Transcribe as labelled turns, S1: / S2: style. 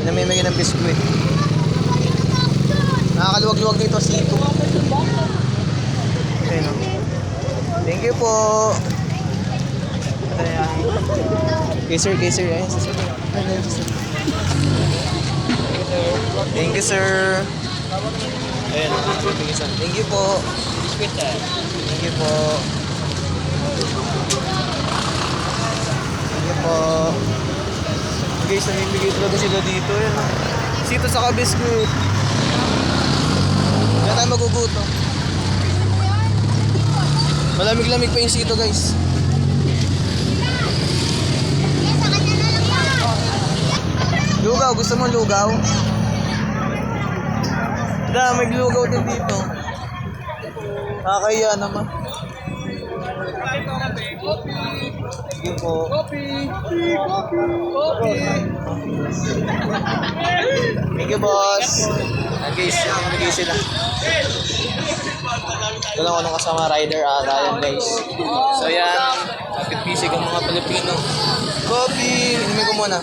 S1: Namimigay ng biskwit. Nakakaluwag-luwag dito sito. Ayun, oh. Thank you po. Okay sir, Ayun, sir. Thank you sir. Ayun, thank you po. Thank you po. Thank you po. Guys, namimigay talaga sila dito. Yan. Sito sa biscuit. Kaya tayo magugutom. Malamig-lamig pa yung sito guys. Lugaw, gusto mo lugaw? May lugaw din dito. Nakakaya naman. Thank you po. Thank you, boss. Guys, namimigay sila. Ito lang anong kasama rider Ryan guys. So yan, kapit-pisig ang mga Pilipino. Coffee! Inumin ko muna.